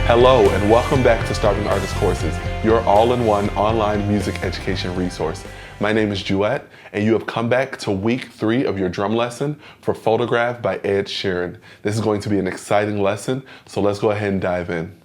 Hello and welcome back to Starving Artist Courses, your all-in-one online music education resource. My name is Juet, and you have come back to week 3 of your drum lesson for Photograph by Ed Sheeran. This is going to be an exciting lesson, so let's go ahead and dive in.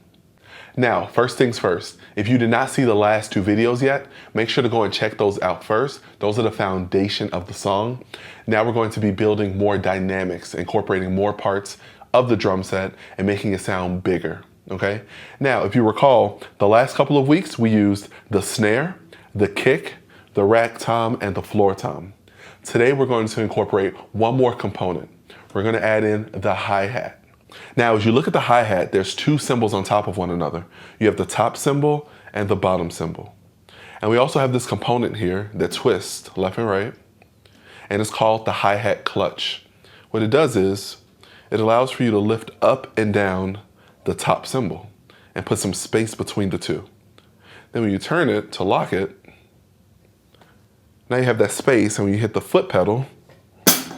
Now, first things first, if you did not see the last 2 videos yet, make sure to go and check those out first. Those are the foundation of the song. Now we're going to be building more dynamics, incorporating more parts of the drum set and making it sound bigger. Okay. Now, if you recall, the last couple of weeks we used the snare, the kick, the rack tom, and the floor tom. Today we're going to incorporate one more component. We're going to add in the hi-hat. Now, as you look at the hi-hat, there's 2 cymbals on top of one another. You have the top cymbal and the bottom cymbal. And we also have this component here that twists left and right, and it's called the hi-hat clutch. What it does is it allows for you to lift up and down the top cymbal and put some space between the 2. Then when you turn it to lock it, now you have that space, and when you hit the foot pedal, it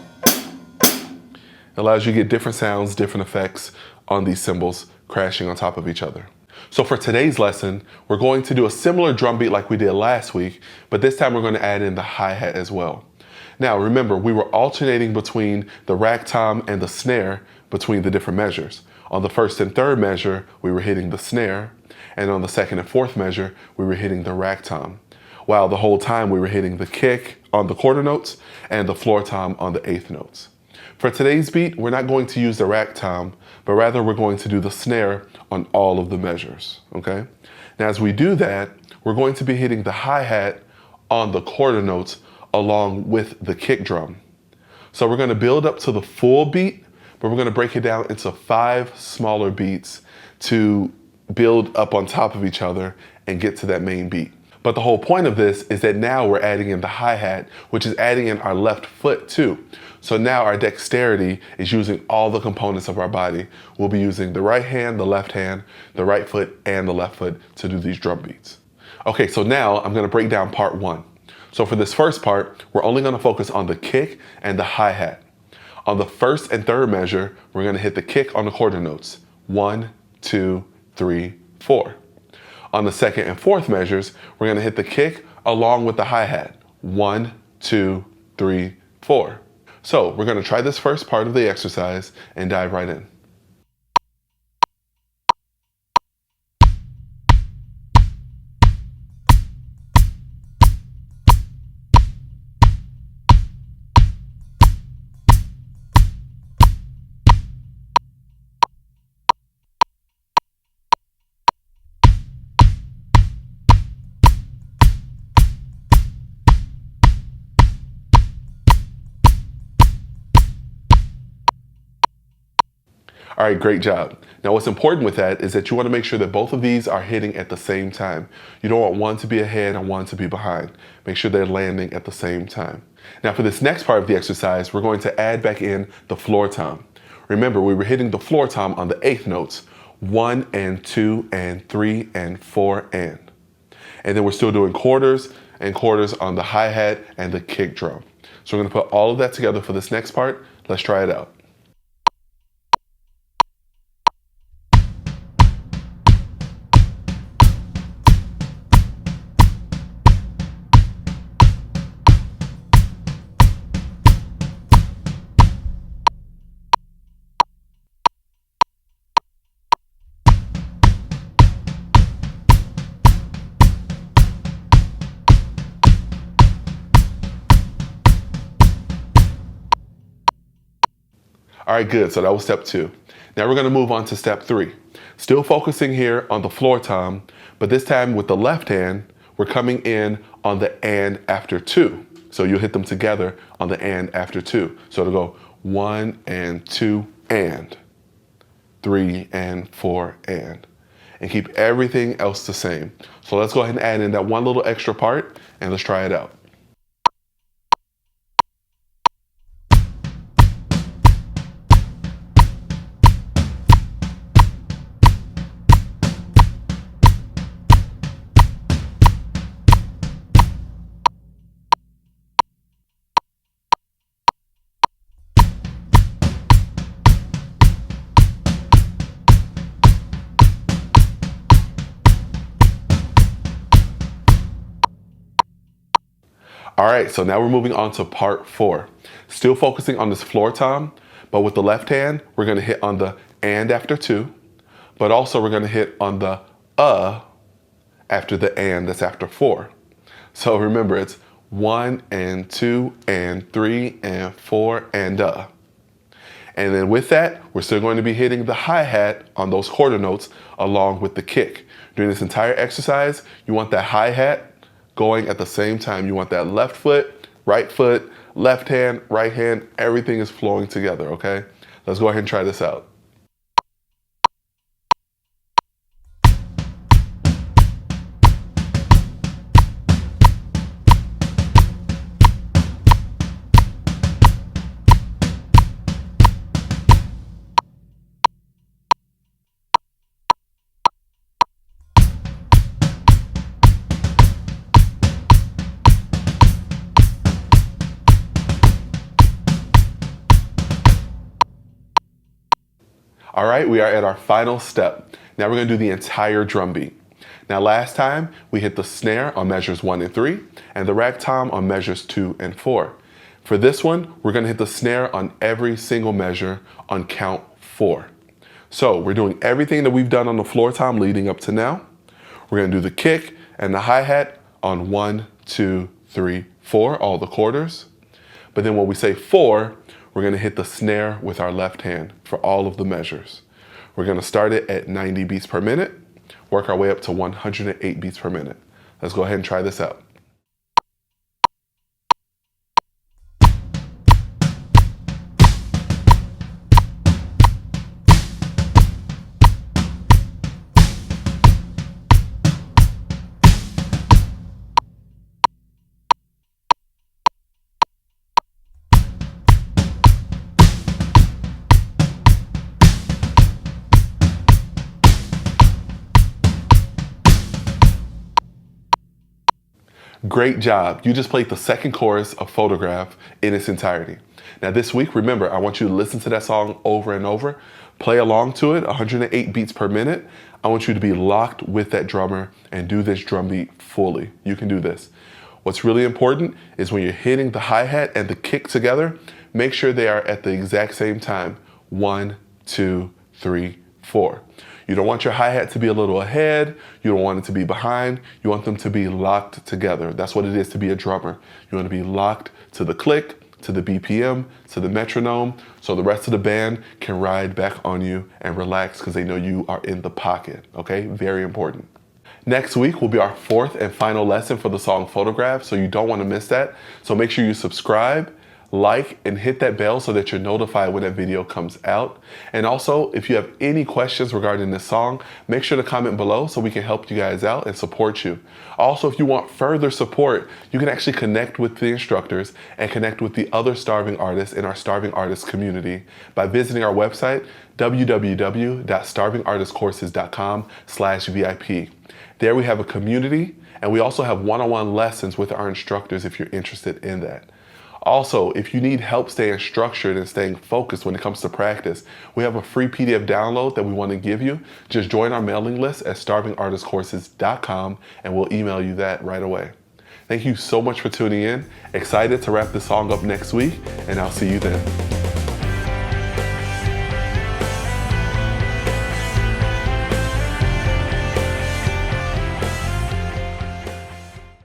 allows you to get different sounds, different effects on these cymbals crashing on top of each other. So for today's lesson, we're going to do a similar drum beat like we did last week, but this time we're going to add in the hi-hat as well. Now remember, we were alternating between the rack tom and the snare between the different measures. On the first and third measure, we were hitting the snare, and on the second and fourth measure, we were hitting the rack tom, while the whole time we were hitting the kick on the quarter notes and the floor tom on the eighth notes. For today's beat, we're not going to use the rack tom, but rather we're going to do the snare on all of the measures, okay? Now as we do that, we're going to be hitting the hi-hat on the quarter notes along with the kick drum. So we're gonna build up to the full beat, but we're gonna break it down into 5 smaller beats to build up on top of each other and get to that main beat. But the whole point of this is that now we're adding in the hi-hat, which is adding in our left foot too. So now our dexterity is using all the components of our body. We'll be using the right hand, the left hand, the right foot, and the left foot to do these drum beats. Okay, so now I'm gonna break down part 1. So for this first part, we're only gonna focus on the kick and the hi-hat. On the first and third measure, we're gonna hit the kick on the quarter notes. 1, 2, 3, 4. On the second and fourth measures, we're gonna hit the kick along with the hi-hat. 1, 2, 3, 4. So we're gonna try this first part of the exercise and dive right in. All right, great job. Now what's important with that is that you want to make sure that both of these are hitting at the same time. You don't want one to be ahead and one to be behind. Make sure they're landing at the same time. Now for this next part of the exercise, we're going to add back in the floor tom. Remember, we were hitting the floor tom on the eighth notes, 1 and 2 and 3 and 4 and. And then we're still doing quarters and quarters on the hi-hat and the kick drum. So we're going to put all of that together for this next part. Let's try it out. All right, good, so that was step 2. Now we're gonna move on to step 3. Still focusing here on the floor tom, but this time with the left hand, we're coming in on the and after 2. So you'll hit them together on the and after 2. So it'll go 1 and 2 and 3 and 4 and keep everything else the same. So let's go ahead and add in that one little extra part and let's try it out. All right, so now we're moving on to part 4. Still focusing on this floor tom, but with the left hand, we're gonna hit on the and after 2, but also we're gonna hit on the after the and that's after 4. So remember, it's 1 and 2 and 3 and 4 and And then with that, we're still going to be hitting the hi-hat on those quarter notes along with the kick. During this entire exercise, you want that hi-hat going at the same time. You want that left foot, left hand, right hand, everything is flowing together, okay? Let's go ahead and try this out. All right, we are at our final step. Now we're gonna do the entire drum beat. Now last time, we hit the snare on measures 1 and 3, and the rag tom on measures 2 and 4. For this one, we're gonna hit the snare on every single measure on count 4. So we're doing everything that we've done on the floor tom leading up to now. We're gonna do the kick and the hi-hat on 1, 2, 3, 4, all the quarters. But then when we say 4, we're gonna hit the snare with our left hand for all of the measures. We're gonna start it at 90 beats per minute, work our way up to 108 beats per minute. Let's go ahead and try this out. Great job. You just played the second chorus of Photograph in its entirety. Now this week, remember, I want you to listen to that song over and over, play along to it, 108 beats per minute. I want you to be locked with that drummer and do this drum beat fully. You can do this. What's really important is when you're hitting the hi-hat and the kick together, make sure they are at the exact same time. 1, 2, 3, 4. You don't want your hi-hat to be a little ahead. You don't want it to be behind. You want them to be locked together. That's what it is to be a drummer. You want to be locked to the click, to the BPM, to the metronome, so the rest of the band can ride back on you and relax because they know you are in the pocket, okay? Very important. Next week will be our 4th and final lesson for the song Photograph, so you don't want to miss that. So make sure you subscribe, like, and hit that bell so that you're notified when that video comes out. And also, if you have any questions regarding this song, make sure to comment below so we can help you guys out and support you. Also, if you want further support, you can actually connect with the instructors and connect with the other starving artists in our starving artists community by visiting our website, www.starvingartistcourses.com/VIP. There we have a community, and we also have one-on-one lessons with our instructors if you're interested in that. Also, if you need help staying structured and staying focused when it comes to practice, we have a free PDF download that we want to give you. Just join our mailing list at starvingartistcourses.com and we'll email you that right away. Thank you so much for tuning in. Excited to wrap this song up next week, and I'll see you then.